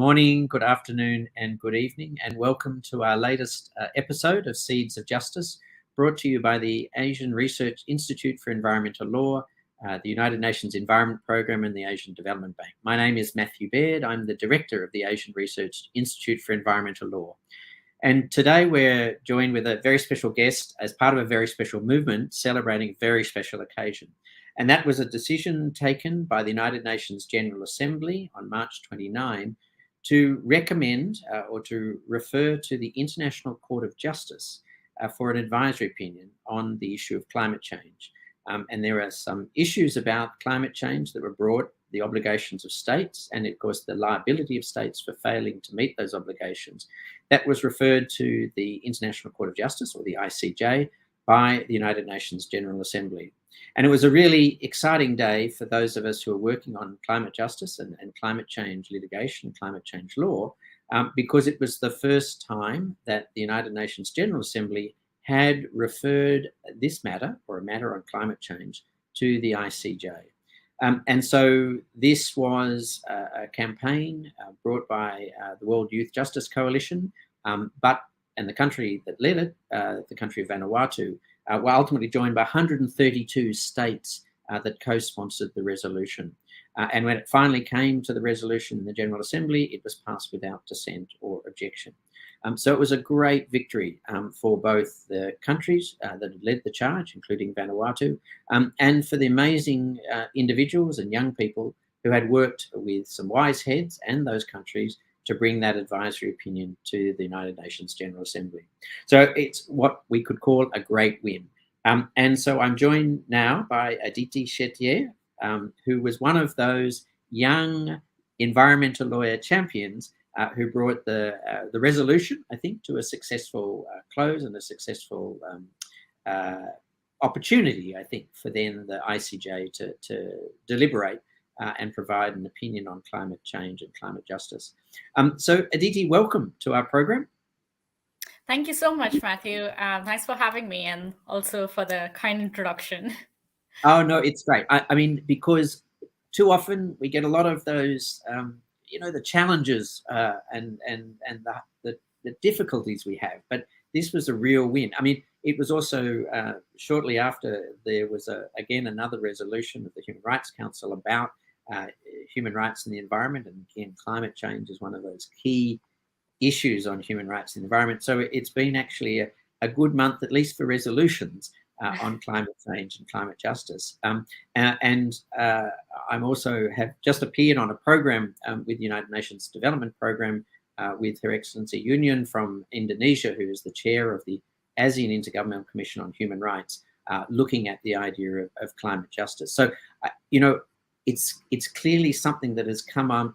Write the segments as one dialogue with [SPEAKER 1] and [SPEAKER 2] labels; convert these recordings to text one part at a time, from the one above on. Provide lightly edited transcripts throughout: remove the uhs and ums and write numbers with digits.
[SPEAKER 1] morning, good afternoon, and good evening, and welcome to our latest episode of Seeds of Justice, brought to you by the Asian Research Institute for Environmental Law, the United Nations Environment Programme, and the Asian Development Bank. My name is Matthew Baird. I'm the Director of the Asian Research Institute for Environmental Law. And today we're joined with a very special guest as part of a very special movement celebrating a very special occasion. And that was a decision taken by the United Nations General Assembly on March 29 to recommend or to refer to the International Court of Justice for an advisory opinion on the issue of climate change. And there are some issues about climate change that were brought, the obligations of states, and of course the liability of states for failing to meet those obligations. That was referred to the International Court of Justice, or the ICJ, by the United Nations General Assembly. And it was a really exciting day for those of us who are working on climate justice and climate change litigation, climate change law, because it was the first time that the United Nations General Assembly had referred this matter, or a matter on climate change, to the ICJ. And so this was a campaign brought by the World Youth Justice Coalition, and the country that led it, the country of Vanuatu, were ultimately joined by 132 states that co-sponsored the resolution. And when it finally came to the resolution in the General Assembly, it was passed without dissent or objection. So it was a great victory for both the countries that had led the charge, including Vanuatu, and for the amazing individuals and young people who had worked with some wise heads and those countries to bring that advisory opinion to the United Nations General Assembly. So it's what we could call a great win. And so I'm joined now by Aditi Shetye, who was one of those young environmental lawyer champions who brought the resolution, I think, to a successful close and a successful opportunity, I think, for then the ICJ to deliberate and provide an opinion on climate change and climate justice. So Aditi, welcome to our program.
[SPEAKER 2] Thank you so much, Matthew. Thanks for having me, and also for the kind introduction.
[SPEAKER 1] Oh, no, it's great. I mean, because too often we get a lot of those, the challenges and the difficulties we have, but this was a real win. I mean, it was also shortly after there was again another resolution of the Human Rights Council about human rights and the environment, and again, climate change is one of those key issues on human rights and the environment. So it's been actually a good month, at least for resolutions on climate change and climate justice. I'm also have just appeared on a program with the United Nations Development Programme with Her Excellency Union from Indonesia, who is the chair of the ASEAN Intergovernmental Commission on Human Rights, looking at the idea of climate justice. So, it's clearly something that has come on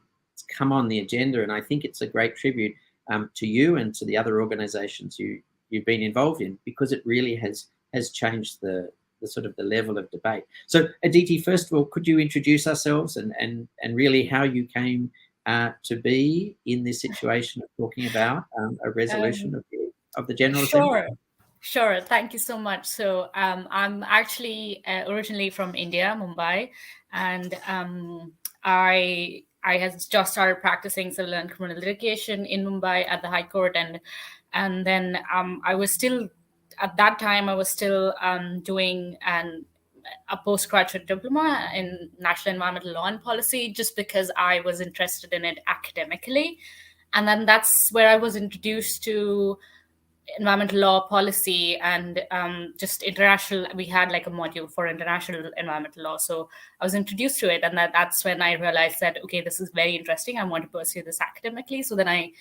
[SPEAKER 1] the agenda, and I think it's a great tribute to you and to the other organisations you've been involved in, because it really has changed the sort of the level of debate. So Aditi, first of all, could you introduce ourselves and really how you came to be in this situation of talking about a resolution of the General Assembly?
[SPEAKER 2] Sure. Thank you so much. So I'm actually originally from India, Mumbai, and I had just started practicing civil and criminal litigation in Mumbai at the High Court, and then I was still doing a postgraduate diploma in national environmental law and policy, just because I was interested in it academically. And then that's where I was introduced to environmental law, policy, and just international. We had like a module for international environmental law. So I was introduced to it, and that's when I realized that, okay, this is very interesting. I want to pursue this academically. So then I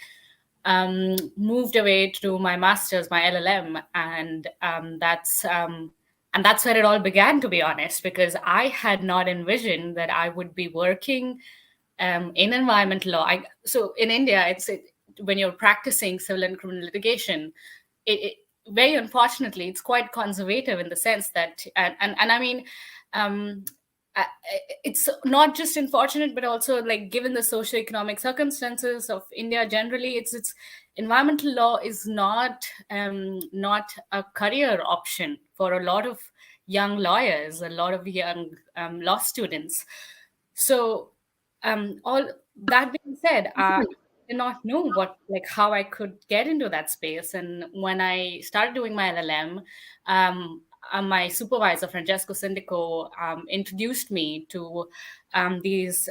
[SPEAKER 2] moved away to do my master's, my LLM, and that's where it all began, to be honest, because I had not envisioned that I would be working in environmental law. So in India, when you're practicing civil and criminal litigation, it very unfortunately, it's quite conservative in the sense that, and I mean, it's not just unfortunate, but also, like, given the socioeconomic circumstances of India generally, it's environmental law is not a career option for a lot of young lawyers, a lot of young law students. So all that being said, did not know how I could get into that space. And when I started doing my LLM, my supervisor, Francesco Sindico, introduced me to these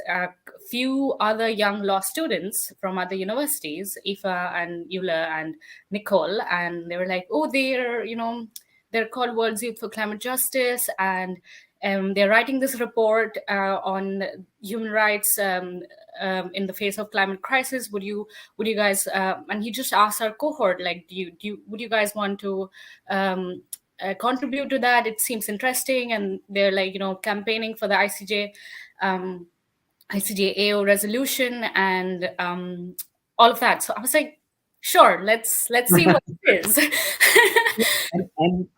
[SPEAKER 2] few other young law students from other universities, Aoife and Eula and Nicole. And they were like, oh, they're called World's Youth for Climate Justice. And they're writing this report on human rights in the face of climate crisis. Would you guys? And he just asked our cohort, like, would you guys want to contribute to that? It seems interesting. And they're like, campaigning for the ICJ AO resolution and all of that. So I was like, sure, let's see what it is.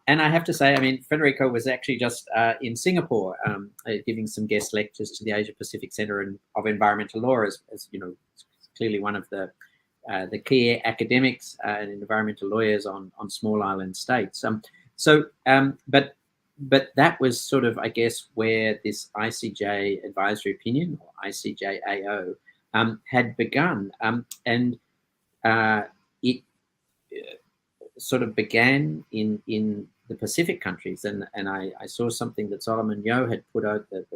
[SPEAKER 1] And I have to say, I mean, Federico was actually just in Singapore giving some guest lectures to the Asia Pacific Centre of Environmental Law, as clearly one of the key academics and environmental lawyers on small island states. But that was sort of, I guess, where this ICJ Advisory Opinion, or ICJ AO, had begun. And it sort of began in the Pacific countries. And I saw something that Solomon Yeo had put out, the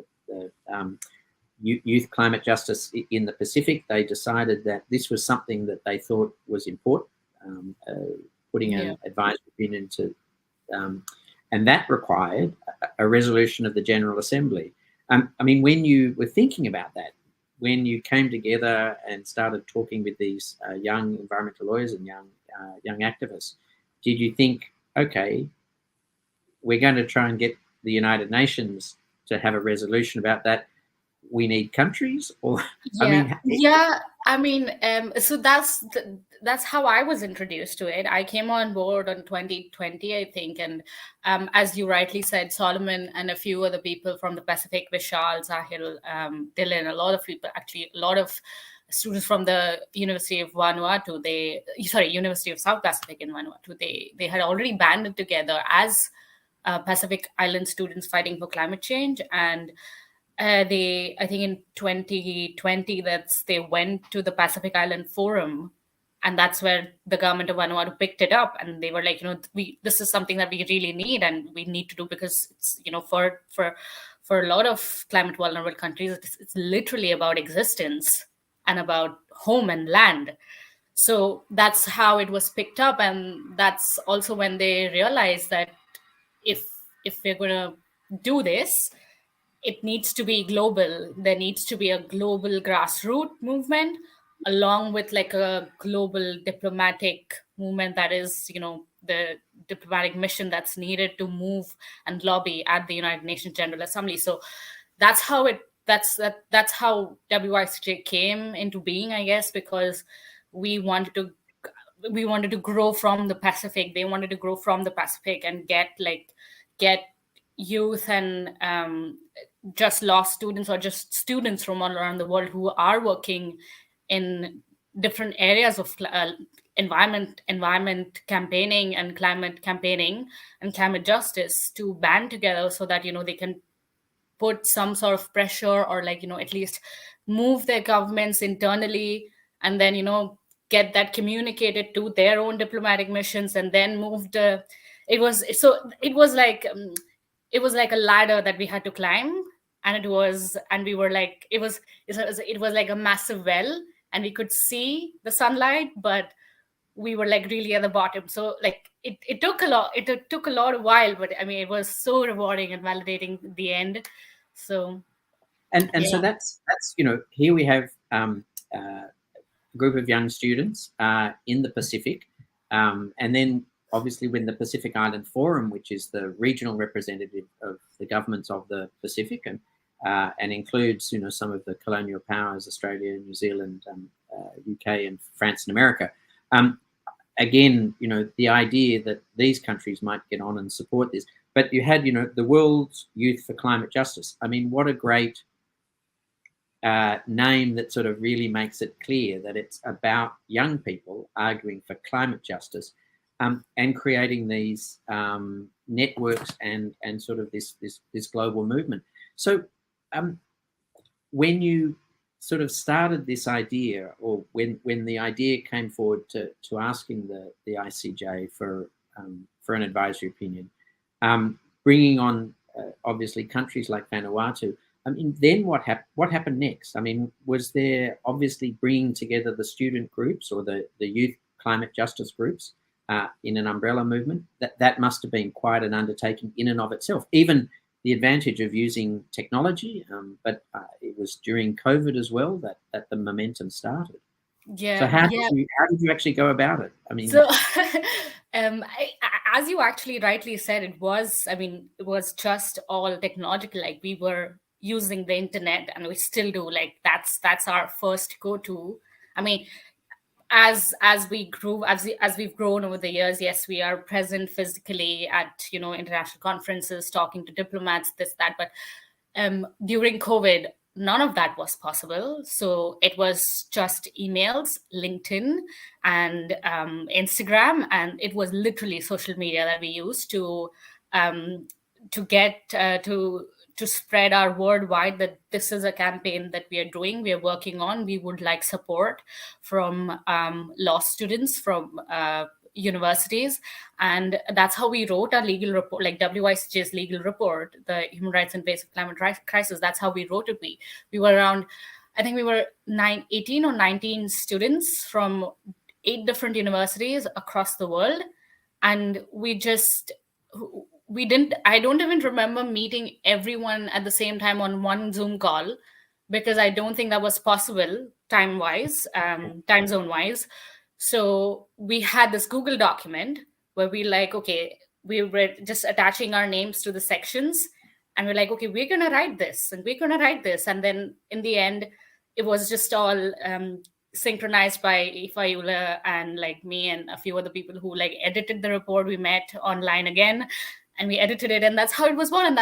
[SPEAKER 1] youth climate justice in the Pacific. They decided that this was something that they thought was important, putting an advisory opinion to, and that required a resolution of the General Assembly. I mean, when you were thinking about that, when you came together and started talking with these young environmental lawyers and young activists, did you think, okay, we're going to try and get the United Nations to have a resolution about that? We need countries, or
[SPEAKER 2] so that's how I was introduced to it. I came on board in 2020, I think, and as you rightly said, Solomon and a few other people from the Pacific, Vishal, Sahil, Dylan, a lot of students from the University of University of South Pacific in Vanuatu. They had already banded together as Pacific Island students fighting for climate change, and I think in 2020, they went to the Pacific Island Forum, and that's where the government of Vanuatu picked it up, and they were like, this is something that we really need, and we need to do, because it's, for a lot of climate vulnerable countries, it's literally about existence and about home and land. So that's how it was picked up, and that's also when they realized that if we're going to do this, it needs to be global. There needs to be a global grassroots movement, along with like a global diplomatic movement that is, the diplomatic mission that's needed to move and lobby at the United Nations General Assembly. So that's how WICJ came into being, I guess, because we wanted to grow from the Pacific. They wanted to grow from the Pacific and get youth and just law students, or just students from all around the world who are working in different areas of environment campaigning and climate campaigning and climate justice, to band together so that they can put some sort of pressure, or at least move their governments internally, and then get that communicated to their own diplomatic missions, and then it was like a ladder that we had to climb, and it was like a massive well, and we could see the sunlight, but we were like really at the bottom. So like it took a lot of while, but I mean, it was so rewarding and validating at the end. So
[SPEAKER 1] so that's here we have a group of young students in the Pacific, and then obviously when the Pacific Island Forum, which is the regional representative of the governments of the Pacific, and includes some of the colonial powers, Australia, New Zealand, UK, and France and America. Again, the idea that these countries might get on and support this, but you had the World's Youth for Climate Justice. I mean, what a great name that sort of really makes it clear that it's about young people arguing for climate justice, and creating these networks and sort of this global movement. So when you sort of started this idea, or when the idea came forward to asking the ICJ for an advisory opinion, bringing on obviously countries like Vanuatu. I mean, then what happened next? I mean, was there obviously bringing together the student groups or the youth climate justice groups in an umbrella movement? That must have been quite an undertaking in and of itself. Even the advantage of using technology, but it was during COVID as well that the momentum started.
[SPEAKER 2] Yeah.
[SPEAKER 1] So how did you actually go about it? I mean,
[SPEAKER 2] so as you actually rightly said, it was just all technological. Like, we were using the internet, and we still do. Like, that's our first go-to. I mean, as we've grown over the years, yes, we are present physically at international conferences, talking to diplomats, this, that, but during COVID, none of that was possible. So it was just emails, LinkedIn, and Instagram, and it was literally social media that we used to get to spread our word wide that this is a campaign that we are doing, we are working on. We would like support from law students, from universities. And that's how we wrote our legal report, like WICJ's legal report, the Human Rights in Face of Climate Crisis. That's how we wrote it. We were around, I think we were 18 or 19 students from 8 different universities across the world. And I don't even remember meeting everyone at the same time on one Zoom call, because I don't think that was possible time zone wise. So we had this Google document where we were just attaching our names to the sections, and we're like, okay, we're going to write this and we're going to write this. And then in the end, it was just all synchronized by Ifayula and like me and a few other people who like edited the report. We met online again and we edited it, and that's how it was born. And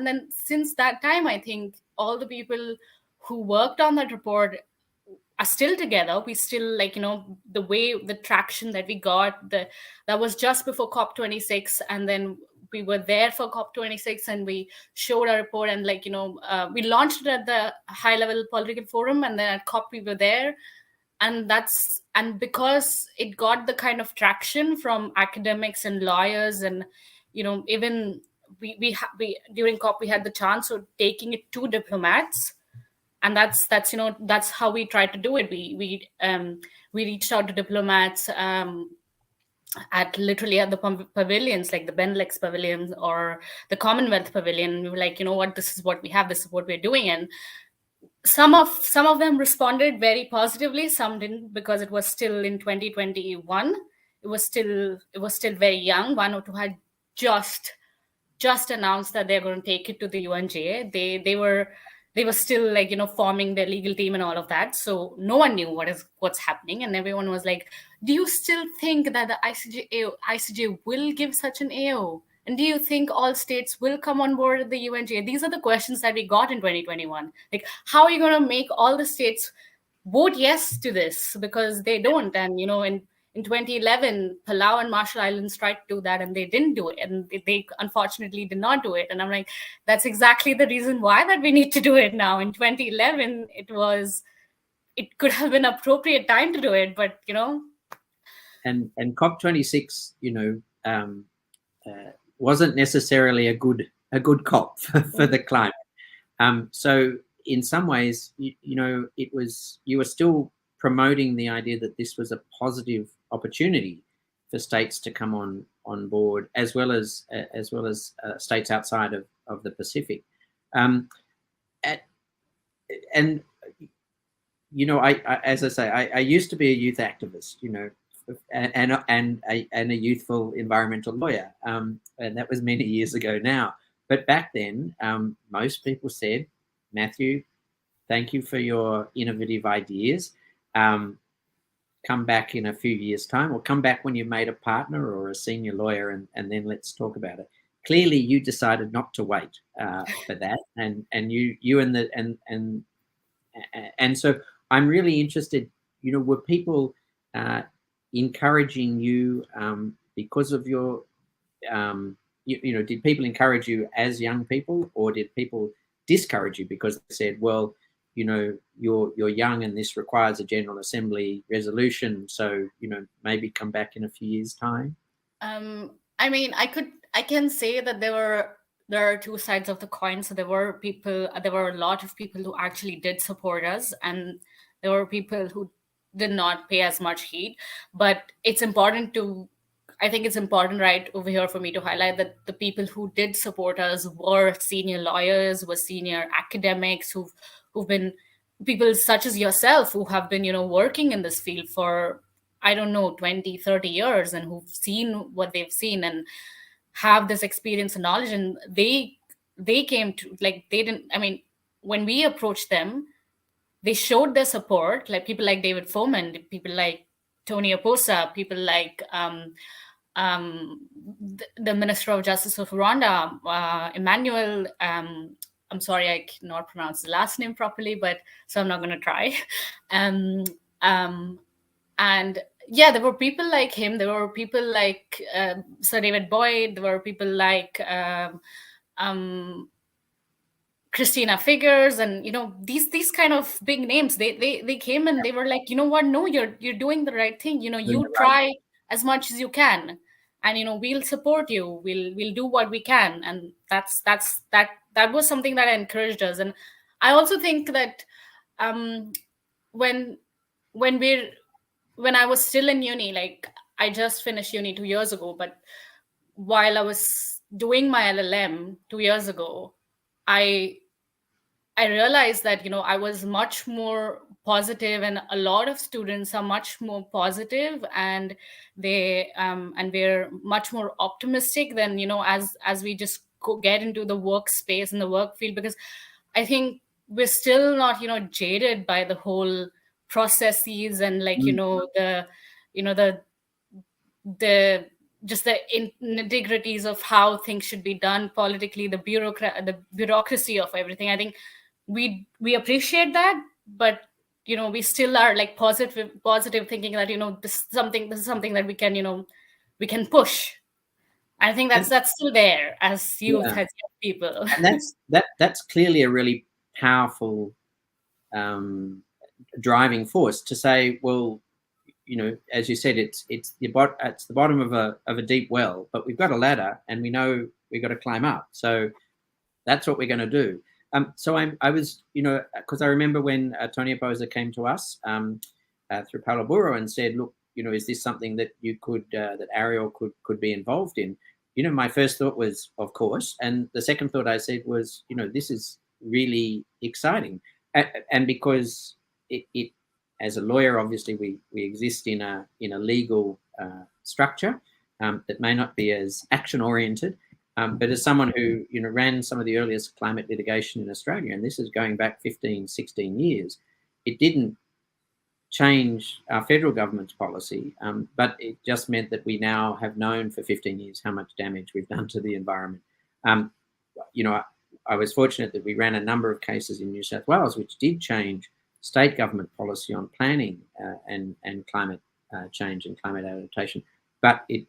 [SPEAKER 2] then since that time, I think all the people who worked on that report are still together. We still, like, the traction that we got, that was just before COP26, and then we were there for COP26, and we showed our report, and we launched it at the high level political forum, and then at COP we were there. And because it got the kind of traction from academics and lawyers, and even we during COP we had the chance of taking it to diplomats. And that's how we tried to do it. We reached out to diplomats at the pavilions, like the Benelux pavilion or the Commonwealth pavilion. We were like, you know what, this is what we have, this is what we're doing. And some of them responded very positively, some didn't, because it was still in 2021. It was still very young. One or two had just announced that they're going to take it to the UNGA. They were still forming their legal team and all of that. So no one knew what's happening. And everyone was like, do you still think that the ICJ will give such an AO? And do you think all states will come on board at the UNGA? These are the questions that we got in 2021. Like, how are you going to make all the states vote yes to this? Because they don't. And, in 2011, Palau and Marshall Islands tried to do that, and they didn't do it. And they unfortunately did not do it. And I'm like, that's exactly the reason why that we need to do it now. In 2011, it could have been appropriate time to do it, but,
[SPEAKER 1] And COP26, wasn't necessarily a good COP for the climate. So in some ways, you were still promoting the idea that this was a positive opportunity for states to come on board, as well as states outside of the Pacific. And as I say, I used to be a youth activist, and a youthful environmental lawyer, and that was many years ago now. But back then, most people said, Matthew, thank you for your innovative ideas. Come back in a few years' time, or come back when you've made a partner or a senior lawyer, and then let's talk about it. Clearly, you decided not to wait for that, and so I'm really interested. Were people encouraging you because of your, did people encourage you as young people, or did people discourage you because they said, well, you're young and this requires a General Assembly resolution, so maybe come back in a few years' time?
[SPEAKER 2] I mean, I can say that there are two sides of the coin. So there were a lot of people who actually did support us, and there were people who did not pay as much heed. But I think it's important right over here for me to highlight that the people who did support us were senior lawyers, were senior academics who've been people such as yourself who have been, working in this field for, I don't know, 20, 30 years, and who've seen what they've seen and have this experience and knowledge. And they came to, like, they didn't, I mean, when we approached them, they showed their support, like people like David Foreman, people like Tony Oposa, people like the Minister of Justice of Rwanda, Emmanuel, I'm sorry, I cannot pronounce the last name properly, but so I'm not going to try. And yeah, there were people like him. There were people like Sir David Boyd. There were people like Christina Figures, and these kind of big names. They came and they were like, what? No, you're doing the right thing. You try as much as you can, and we'll support you. We'll do what we can, and that was something that encouraged us. And I also think that when I was still in uni, like I just finished uni 2 years ago, but while I was doing my LLM 2 years ago, I realized that, I was much more positive, and a lot of students are much more positive, and they're much more optimistic than, as we just get into the workspace and the work field, because I think we're still not, jaded by the whole processes and the just the nitty-gritties of how things should be done politically, the bureaucracy of everything. I think we appreciate that, but we still are like positive thinking that this is something that we can push. I think that's still there as youth, as young people.
[SPEAKER 1] And that's clearly a really powerful driving force to say, well, as you said, it's the bottom of a deep well, but we've got a ladder, and we know we've got to climb up. So that's what we're going to do. So I was, because I remember when Tony Oposa came to us through Palaburo and said, look, is this something that you could, that Ariel could be involved in? My first thought was, of course. And the second thought I said was, this is really exciting. And because it as a lawyer, obviously we exist in a legal structure that may not be as action oriented, but as someone who ran some of the earliest climate litigation in Australia, and this is going back 15, 16 years, it didn't change our federal government's policy, but it just meant that we now have known for 15 years how much damage we've done to the environment. I was fortunate that we ran a number of cases in New South Wales which did change state government policy on planning and climate change and climate adaptation. But it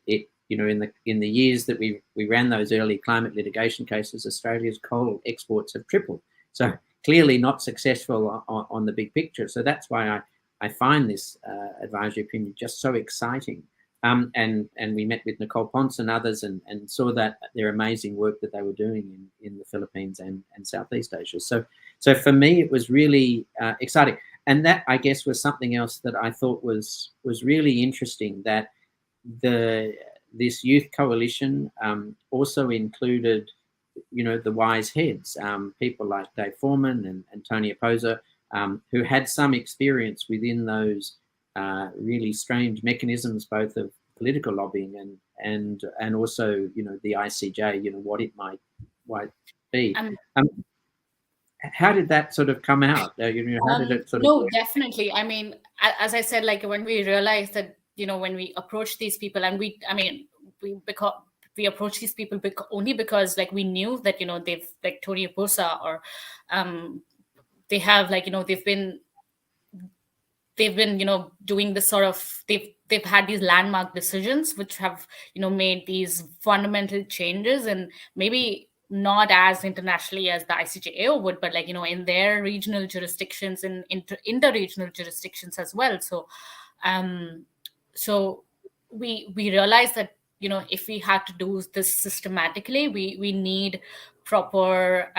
[SPEAKER 1] in the years that we ran those early climate litigation cases, Australia's coal exports have tripled. So clearly not successful on the big picture. So that's why I find this advisory opinion just so exciting. And we met with Nicole Ponce and others and saw that their amazing work that they were doing in the Philippines and Southeast Asia. So for me, it was really exciting. And that, I guess, was something else that I thought was really interesting, that this youth coalition also included, the wise heads, people like Dave Foreman and Tony Oposa, who had some experience within those really strange mechanisms, both of political lobbying and also, the ICJ, what it might be. How did that sort of come out? How did it sort of
[SPEAKER 2] No, definitely. I mean, as I said, like when we realized that, when we approached these people, and we approached these people only because like we knew that, they've, like Tony Oposa or they have, like, they've been doing this sort of, they've had these landmark decisions which have made these fundamental changes, and maybe not as internationally as the ICJAO would, but like, in their regional jurisdictions and inter-regional jurisdictions as well. So so we realized that, if we had to do this systematically, we need proper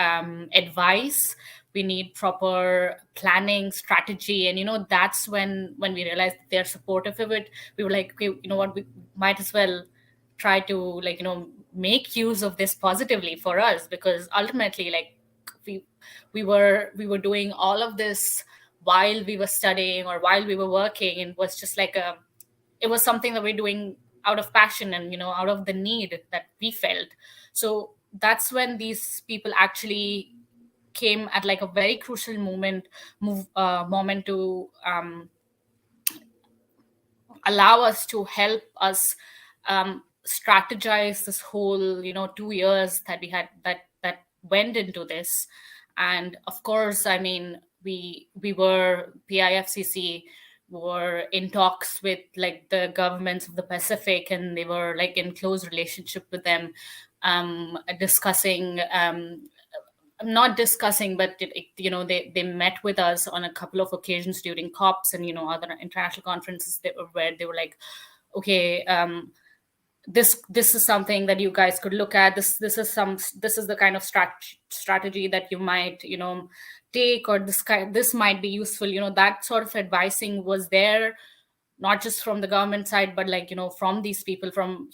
[SPEAKER 2] advice, we need proper planning strategy. And that's when we realized they're supportive of it. We were like, okay, you know what, we might as well try to, like, make use of this positively for us, because ultimately, like, we were doing all of this while we were studying or while we were working, and it was just like it was something that we're doing out of passion and, out of the need that we felt. So that's when these people actually came at like a very crucial moment to allow us, to help us strategize this whole 2 years that we had, that went into this. And of course, I mean, we were PIFCC were in talks with like the governments of the Pacific, and they were like in close relationship with them, discussing not discussing, but they met with us on a couple of occasions during COPs and other international conferences where they were like, okay, this is something that you guys could look at. This is the kind of strategy that you might take, or this might be useful. That sort of advising was there, not just from the government side, but like from these people, from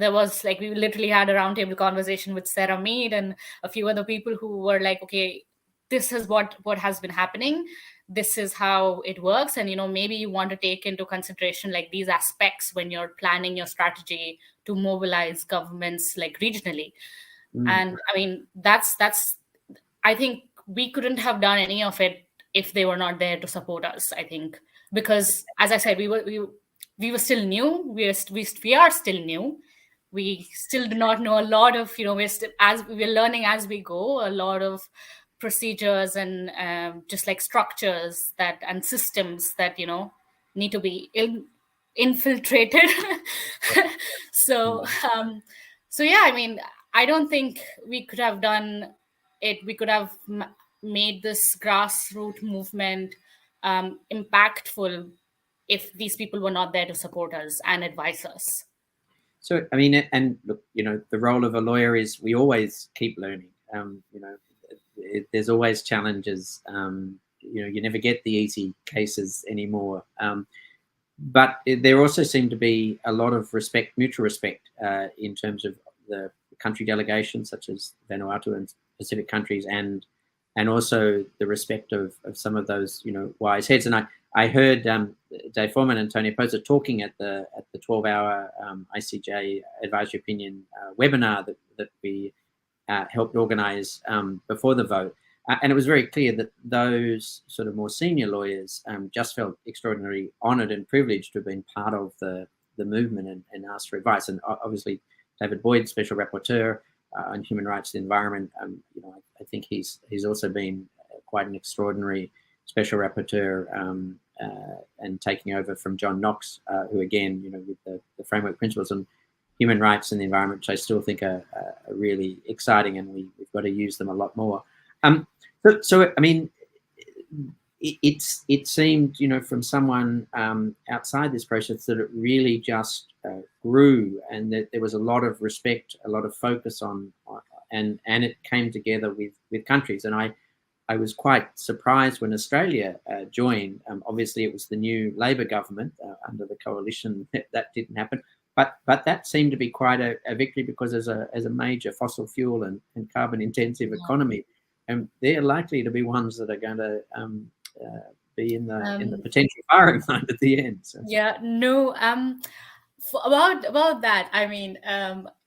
[SPEAKER 2] there was like, we literally had a roundtable conversation with Sarah Mead and a few other people who were like, okay, this is what has been happening, this is how it works, and maybe you want to take into consideration like these aspects when you're planning your strategy to mobilize governments like regionally. And I mean, that's I think we couldn't have done any of it if they were not there to support us, I think, because as I said, we were still new, we are still new, we still do not know a lot of, as we're learning as we go, a lot of procedures and just like structures that and systems that need to be infiltrated. So yeah, I mean, I don't think we could have done it. We could have made this grassroots movement impactful if these people were not there to support us and advise us.
[SPEAKER 1] So, I mean, and look, the role of a lawyer is we always keep learning. There's always challenges. You never get the easy cases anymore. But there also seemed to be a lot of mutual respect in terms of the country delegations, such as Vanuatu and Pacific countries, and also the respect of some of those wise heads. And I heard Dave Foreman and Tony Posa talking at the 12-hour ICJ Advisory Opinion webinar that we helped organise before the vote. And it was very clear that those sort of more senior lawyers just felt extraordinarily honoured and privileged to have been part of the movement and asked for advice. And obviously, David Boyd, Special Rapporteur on Human Rights and the Environment, I think he's also been quite an extraordinary Special Rapporteur and taking over from John Knox, who again, with the framework principles on human rights and the environment, which I still think are really exciting, and we've got to use them a lot more. So I mean, it seemed, from someone outside this process, that it really just grew, and that there was a lot of respect, a lot of focus on, and it came together with countries. And I was quite surprised when Australia joined. Obviously, it was the new Labor government under the coalition that didn't happen. But that seemed to be quite a victory, because as a major fossil fuel and carbon intensive economy, they're likely to be ones that are going to be in the potential firing line at the end. So.
[SPEAKER 2] Yeah, no. About that, I mean,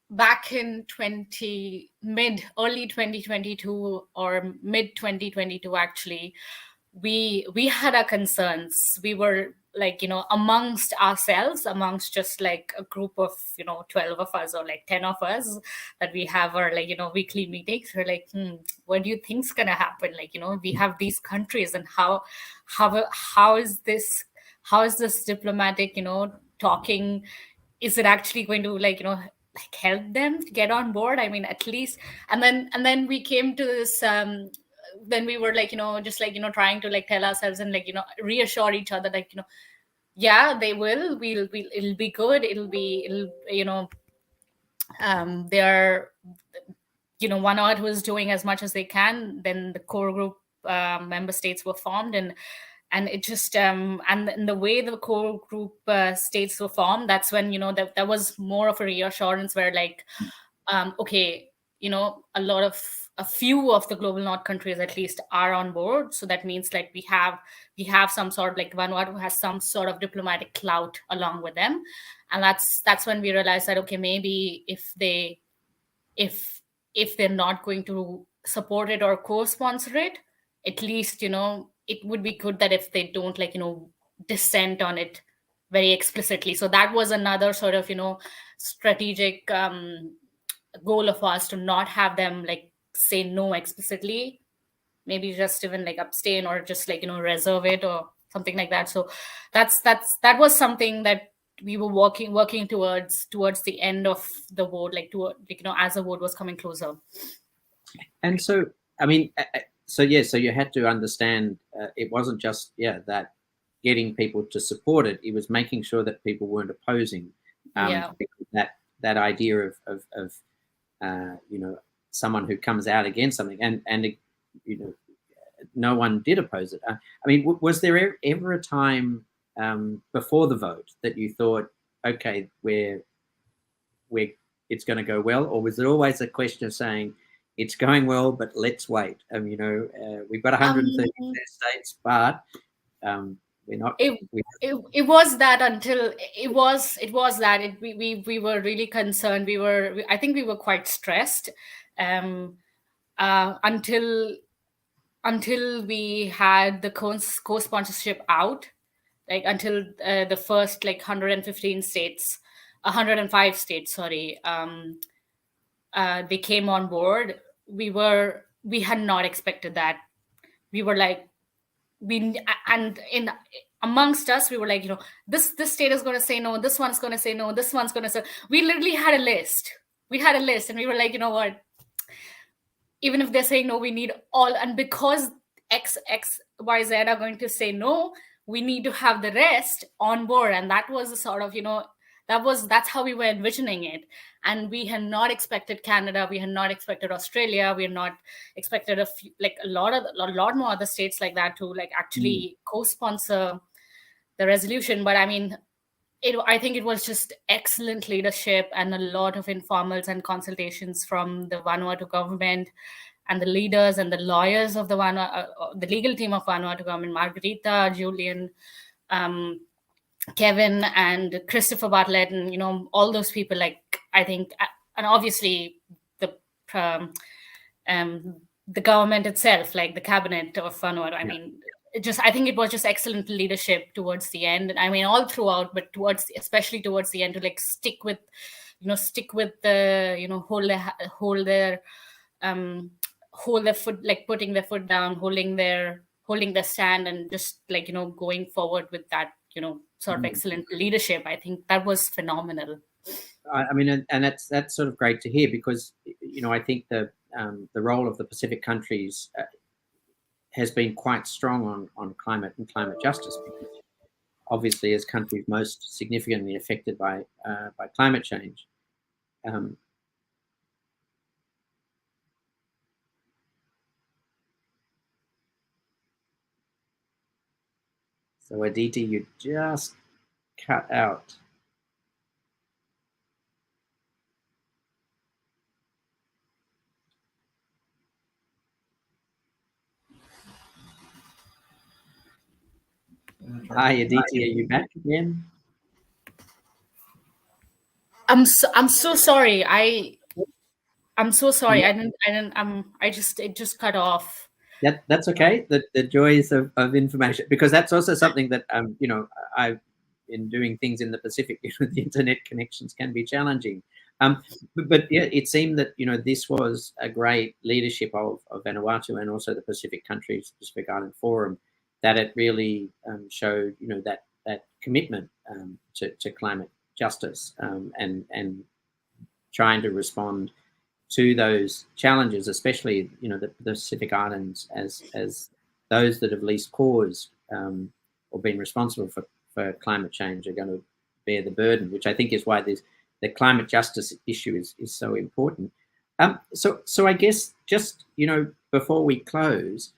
[SPEAKER 2] back in early 2022 or mid 2022, actually, we had our concerns. We were like, amongst ourselves, amongst just like a group of 12 of us or like 10 of us, that we have our like weekly meetings. We're like, what do you think's gonna happen? Like, we have these countries, and how is this diplomatic talking, is it actually going to like like help them to get on board. I mean, at least, and then we came to this. Then we were like, just like, trying to like tell ourselves and like, reassure each other, like, yeah, they will. It'll be good. They're, Vanuatu was doing as much as they can. Then the core group member states were formed, and it just and in the way the core group states were formed, that's when that was more of a reassurance where like okay, a few of the global north countries at least are on board. So that means like we have some sort of like Vanuatu has some sort of diplomatic clout along with them. And that's when we realized that okay, maybe if they're not going to support it or co-sponsor it, at least it would be good that if they don't like dissent on it very explicitly. So that was another sort of strategic goal of ours, to not have them like say no explicitly, maybe just even like abstain or just like reserve it or something like that. So that was something that we were working towards the end of the vote, like as the vote was coming closer.
[SPEAKER 1] And so, I mean, so you had to understand it wasn't just that getting people to support it. It was making sure that people weren't opposing. That idea of someone who comes out against something, and no one did oppose it. I mean, was there ever a time before the vote that you thought, okay, it's going to go well, or was it always a question of saying it's going well, but let's wait? We've got 130 states, but we're not.
[SPEAKER 2] It was that until it was that we were really concerned. I think we were quite stressed until we had the co-sponsorship out, like until the first like 105 states, sorry, they came on board. We had not expected that. We were like, amongst us, we were like, this state is going to say no, this one's going to say no, this one's going to say. We literally had a list. And we were like, you know what? Even if they're saying no, we need all, and because X, Y, Z are going to say no, we need to have the rest on board. And that was the sort of, that's how we were envisioning it. And we had not expected Canada, we had not expected Australia, we had not expected a lot more other states like that to like actually co-sponsor the resolution. But I mean, I think it was just excellent leadership and a lot of informals and consultations from the Vanuatu government and the leaders and the lawyers of the legal team of Vanuatu government, Margarita, Julian, Kevin, and Christopher Bartlett, and all those people. Like, I think, and obviously the government itself, like the cabinet of Vanuatu. I mean, I think it was just excellent leadership towards the end. I mean, all throughout, but especially towards the end, to like stick with the hold their foot, like putting their foot down, holding their stand, and just like going forward with that sort of excellent leadership. I think that was phenomenal.
[SPEAKER 1] I mean, and that's sort of great to hear, because I think the role of the Pacific countries has been quite strong on climate and climate justice, because obviously as countries most significantly affected by climate change. So Aditi, you just cut out. Hi, Aditi, are you back again?
[SPEAKER 2] I'm so sorry. I'm so sorry. It just cut off.
[SPEAKER 1] That's okay. The joys of information, because that's also something that I've been doing things in the Pacific. The internet connections can be challenging. But yeah, it seemed that this was a great leadership of Vanuatu and also the Pacific countries, Pacific Island Forum, that it really showed that commitment to climate justice and trying to respond to those challenges, especially the Pacific Islands as those that have least caused or been responsible for climate change are going to bear the burden, which I think is why the climate justice issue is so important. So I guess just before we close,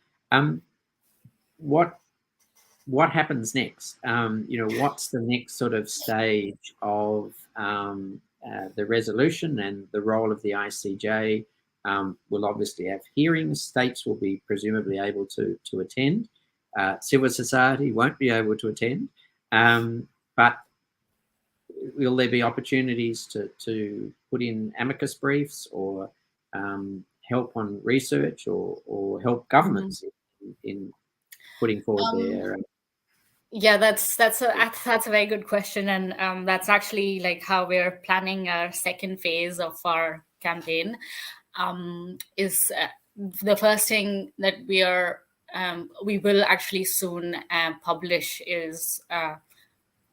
[SPEAKER 1] what happens next? What's the next sort of stage of the resolution and the role of the ICJ? We'll obviously have hearings. States will be presumably able to attend. Civil society won't be able to attend. But will there be opportunities to put in amicus briefs or help on research or help governments in putting forward their...
[SPEAKER 2] Yeah, that's a very good question, and that's actually like how we're planning our second phase of our campaign. Is the first thing that we will actually soon publish is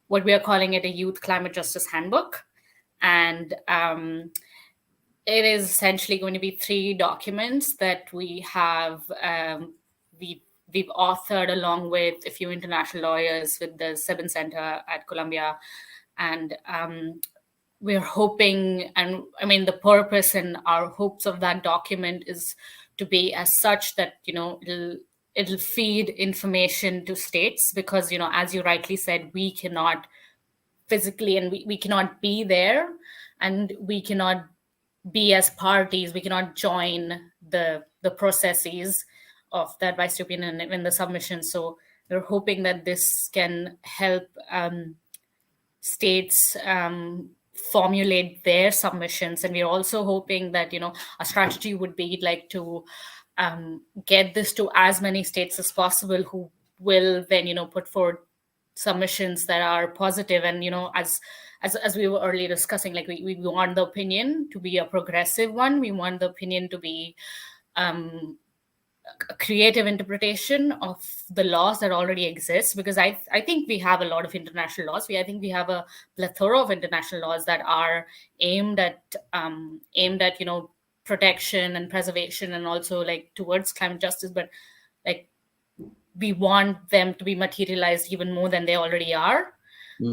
[SPEAKER 2] what we are calling it a Youth Climate Justice Handbook, and it is essentially going to be 3 documents that we have we've authored along with a few international lawyers with the Sebin Center at Columbia. And we're hoping, and I mean, the purpose and our hopes of that document is to be as such that, it'll feed information to states because, as you rightly said, we cannot physically and we cannot be there, and we cannot be as parties, we cannot join the processes of the advisory opinion and in the submission. So we're hoping that this can help states formulate their submissions. And we're also hoping that, a strategy would be like to get this to as many states as possible who will then, put forward submissions that are positive. And, as we were earlier discussing, like we want the opinion to be a progressive one. We want the opinion to be a creative interpretation of the laws that already exist, because I think we have a lot of international laws. I think we have a plethora of international laws that are aimed at protection and preservation and also like towards climate justice, but like we want them to be materialized even more than they already are.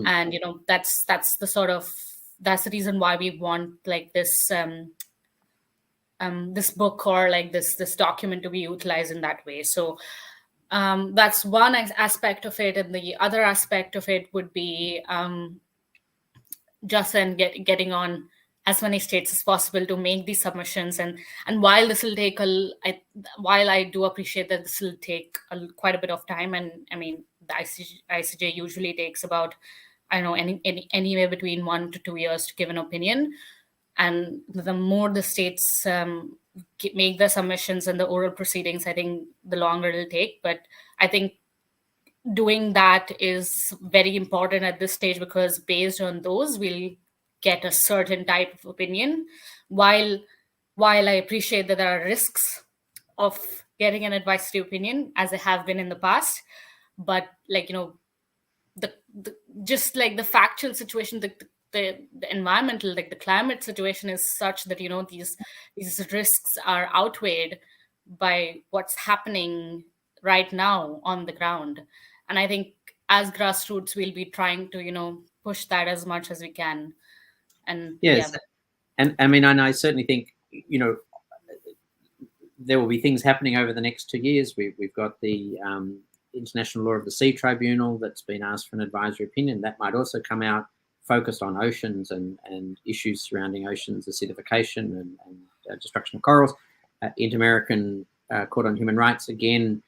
[SPEAKER 2] And that's the reason why we want like this this book or like this document to be utilized in that way. So that's one aspect of it, and the other aspect of it would be just getting on as many states as possible to make these submissions. And while this will take while I do appreciate that this will take quite a bit of time, and I mean the ICJ usually takes about, I don't know, anywhere between 1 to 2 years to give an opinion. And the more the states make the submissions and the oral proceedings, I think the longer it'll take. But I think doing that is very important at this stage, because based on those, we'll get a certain type of opinion. While I appreciate that there are risks of getting an advisory opinion, as there have been in the past, but like, just like the factual situation, the environmental, like the climate situation is such that, these risks are outweighed by what's happening right now on the ground. And I think as grassroots, we'll be trying to, push that as much as we can. And
[SPEAKER 1] yes. Yeah. And I mean, and I certainly think, there will be things happening over the next 2 years. We've got the International Law of the Sea Tribunal that's been asked for an advisory opinion. That might also come out focused on oceans and issues surrounding oceans acidification and destruction of corals. Inter-American Court on Human Rights, again,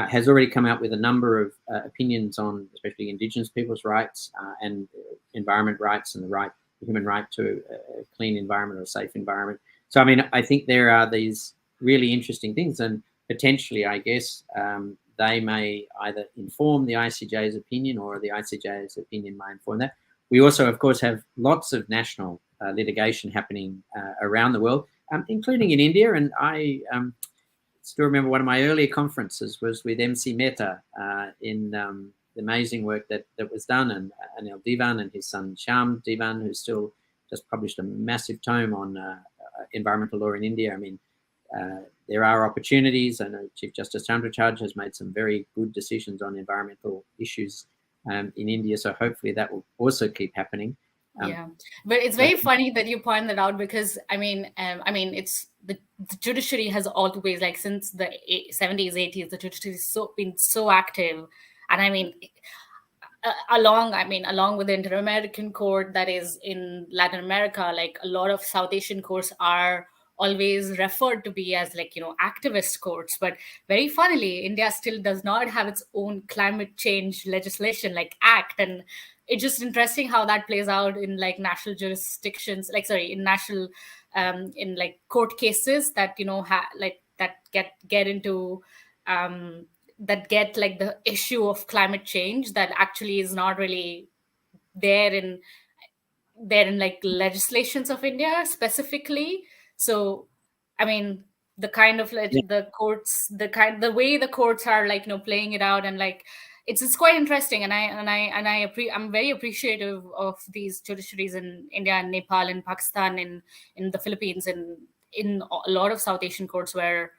[SPEAKER 1] has already come out with a number of opinions on especially Indigenous people's rights and environment rights and the human right to a clean environment or a safe environment. So, I mean, I think there are these really interesting things, and potentially, I guess, they may either inform the ICJ's opinion or the ICJ's opinion may inform that. We also, of course, have lots of national litigation happening around the world, including in India. And I still remember one of my earlier conferences was with MC Mehta in the amazing work that was done, and Anil Divan and his son Shyam Divan, who's still just published a massive tome on environmental law in India. I mean, there are opportunities. I know Chief Justice Chandrachud has made some very good decisions on environmental issues in India, so hopefully that will also keep happening.
[SPEAKER 2] Yeah, but it's very funny that you point that out, because I mean, it's the judiciary has always, like, since the 70s, 80s, the judiciary has been so active, and I mean, along with the Inter-American Court that is in Latin America, like a lot of South Asian courts are always referred to be as, like, activist courts. But very funnily, India still does not have its own climate change legislation, like act. And it's just interesting how that plays out in, like, national jurisdictions, in national in, like, court cases that that get into that get, like, the issue of climate change that actually is not really there in like legislations of India specifically. So I mean, the kind of, like, the courts, the way the courts are, like, playing it out, and, like, it's quite interesting. And I'm very appreciative of these judiciaries in India and Nepal and Pakistan, in the Philippines, and in a lot of South Asian courts where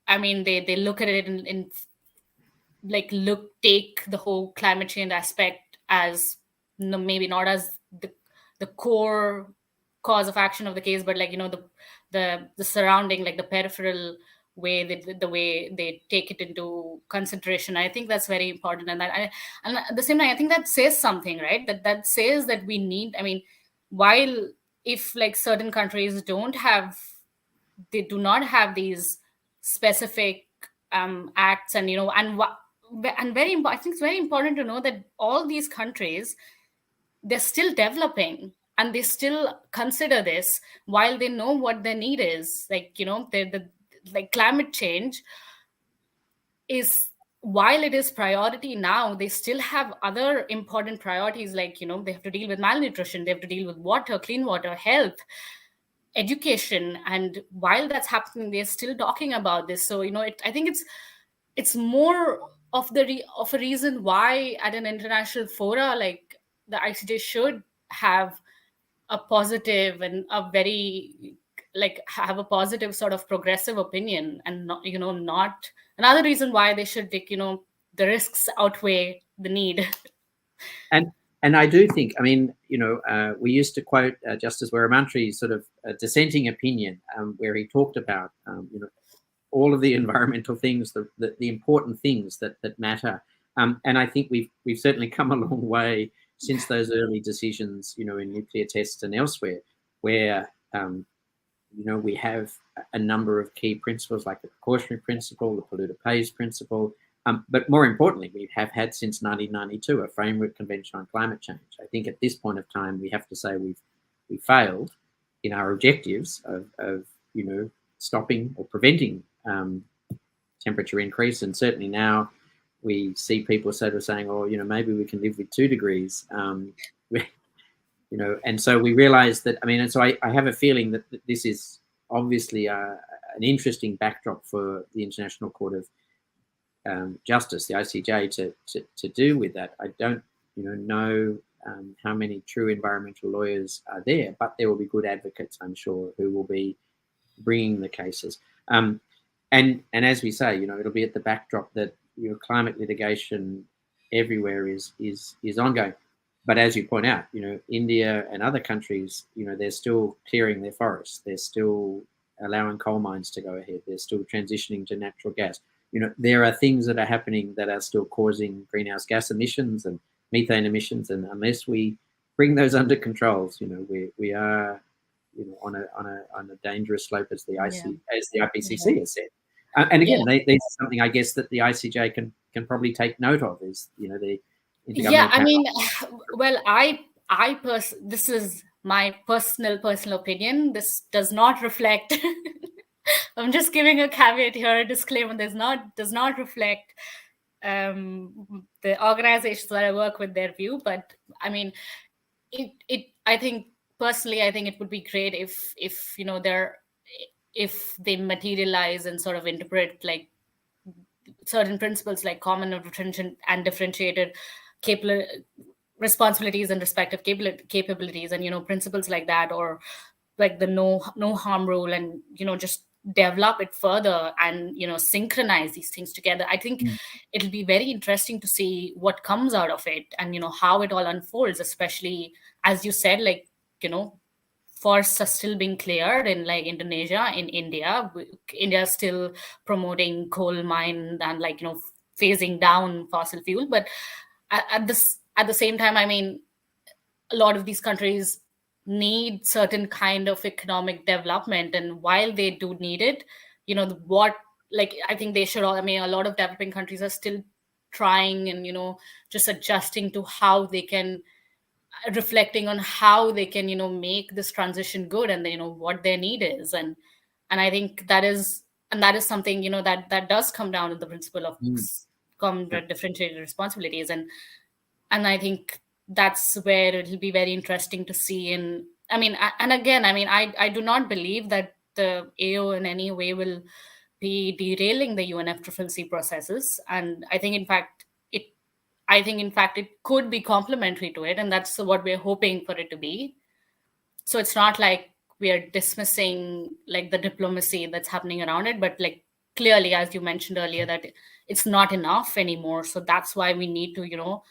[SPEAKER 2] I mean, they look at it in like, take the whole climate change aspect as, maybe not as the core cause of action of the case, but, like, the surrounding, like, the peripheral way, the way they take it into consideration. I think that's very important, and and at the same time, I think that says something, right? That says that we need. I mean, while, if, like, certain countries do not have these specific acts, and and I think it's very important to know that all these countries, they're still developing, and they still consider this, while they know what their need is. Like, like, climate change is, while it is priority now, they still have other important priorities. Like, they have to deal with malnutrition, they have to deal with water, clean water, health, education. And while that's happening, they're still talking about this. So, I think it's more of a reason why, at an international fora, like the ICJ should have a positive and a very, like, have a positive sort of progressive opinion, and not another reason why they should, like, the risks outweigh the need.
[SPEAKER 1] And I do think, I mean, we used to quote Justice Weramantry's sort of dissenting opinion, where he talked about, all of the environmental things, the important things that matter. And I think we've certainly come a long way since those early decisions, in nuclear tests and elsewhere, where, we have a number of key principles, like the precautionary principle, the polluter pays principle. But more importantly, we have had since 1992 a framework convention on climate change. I think at this point of time, we have to say we failed in our objectives of stopping or preventing temperature increase. And certainly now we see people sort of saying, oh, maybe we can live with 2 degrees. And so we realize that, I mean, and so I have a feeling that this is obviously an interesting backdrop for the International Court of Justice, the ICJ, to do with that. I don't know how many true environmental lawyers are there, but there will be good advocates, I'm sure, who will be bringing the cases. And as we say, it'll be at the backdrop that climate litigation everywhere is ongoing. But as you point out, India and other countries, they're still clearing their forests. They're still allowing coal mines to go ahead. They're still transitioning to natural gas. There are things that are happening that are still causing greenhouse gas emissions and methane emissions. And unless we bring those under controls, we are, on a dangerous slope, as the IPCC has said. And again, this is something, I guess, that the ICJ can probably take note of, is the
[SPEAKER 2] I mean, well, this is my personal opinion. This does not reflect. I'm just giving a caveat here, a disclaimer. Does not reflect the organizations that I work with, their view. But I mean, I think personally, I think it would be great if they materialize and sort of interpret, like, certain principles, like common of retention and differentiated responsibilities and respective capabilities, and principles like that, or like the no harm rule, and just develop it further and synchronize these things together. I think it'll be very interesting to see what comes out of it, and how it all unfolds, especially as you said, like forests are still being cleared in like Indonesia. In India is still promoting coal mine and like phasing down fossil fuel, but at the same time, I mean, a lot of these countries need certain kind of economic development, and while they do need it, I think they should all, I mean, a lot of developing countries are still trying and just adjusting to how they can, reflecting on how they can make this transition good, and what their need is, and I think that is something that does come down to the principle of differentiated responsibilities, and I think that's where it'll be very interesting to see. And I mean, I do not believe that the AO in any way will be derailing the UNFCCC processes, and I think in fact it could be complementary to it, and that's what we're hoping for it to be. So it's not like we are dismissing like the diplomacy that's happening around it, but like clearly, as you mentioned earlier, that it's not enough anymore. So that's why we need to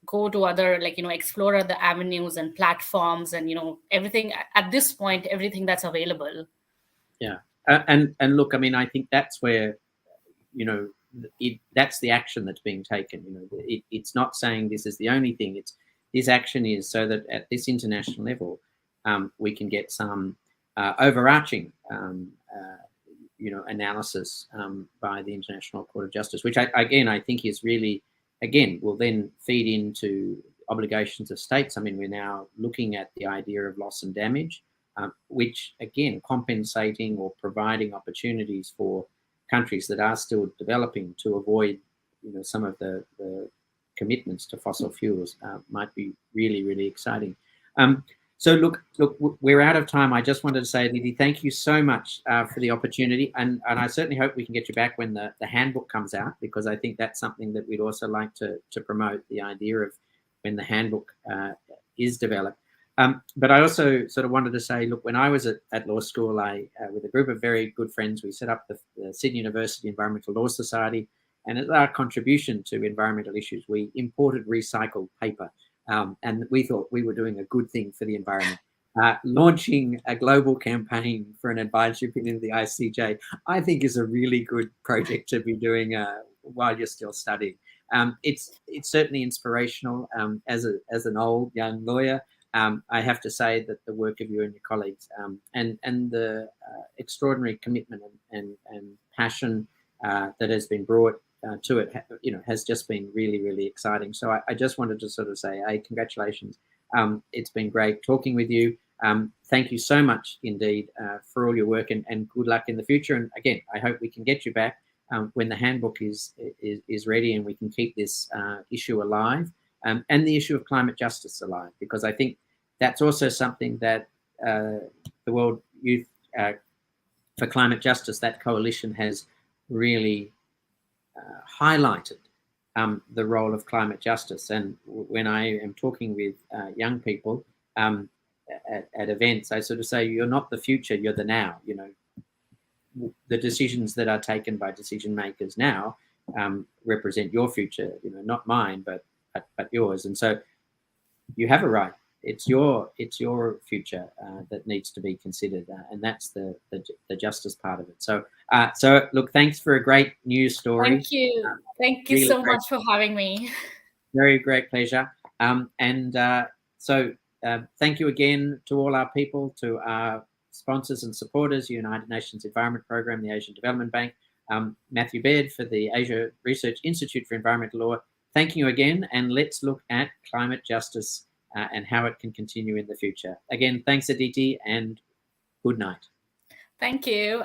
[SPEAKER 2] go to other, like explore other avenues and platforms, and everything at this point, everything that's available.
[SPEAKER 1] Yeah, and look, I mean, I think that's where that's the action that's being taken. It's not saying this is the only thing. This action is so that at this international level, we can get some overarching analysis by the International Court of Justice, which I think is really, again, will then feed into obligations of states. I mean, we're now looking at the idea of loss and damage, which, again, compensating or providing opportunities for countries that are still developing to avoid, some of the commitments to fossil fuels might be really, really exciting. So look, we're out of time. I just wanted to say, Aditi, thank you so much for the opportunity, and I certainly hope we can get you back when the handbook comes out, because I think that's something that we'd also like to promote, the idea of when the handbook is developed. But I also sort of wanted to say, look, when I was at law school, I with a group of very good friends, we set up the Sydney University Environmental Law Society, and as our contribution to environmental issues, we imported recycled paper. And we thought we were doing a good thing for the environment. Launching a global campaign for an advisory opinion of the ICJ, I think, is a really good project to be doing while you're still studying. It's certainly inspirational. As an old young lawyer, I have to say that the work of you and your colleagues and the extraordinary commitment and passion that has been brought to it, has just been really, really exciting. So I just wanted to sort of say, hey, congratulations. It's been great talking with you. Thank you so much indeed for all your work, and good luck in the future. And again, I hope we can get you back when the handbook is ready, and we can keep this issue alive, and the issue of climate justice alive, because I think that's also something that the World Youth for Climate Justice, that coalition, has really highlighted the role of climate justice. And when I am talking with young people at events, I sort of say, you're not the future, you're the now. The decisions that are taken by decision makers now represent your future, not mine, but yours. And so you have a right. It's your future that needs to be considered, and that's the justice part of it. So look, thanks for a great news story.
[SPEAKER 2] Thank you. Thank you really so much for having me.
[SPEAKER 1] Very great pleasure. So thank you again to all our people, to our sponsors and supporters, United Nations Environment Programme, the Asian Development Bank, Matthew Baird for the Asia Research Institute for Environmental Law. Thank you again, and let's look at climate justice and how it can continue in the future. Again, thanks, Aditi, and good night.
[SPEAKER 2] Thank you.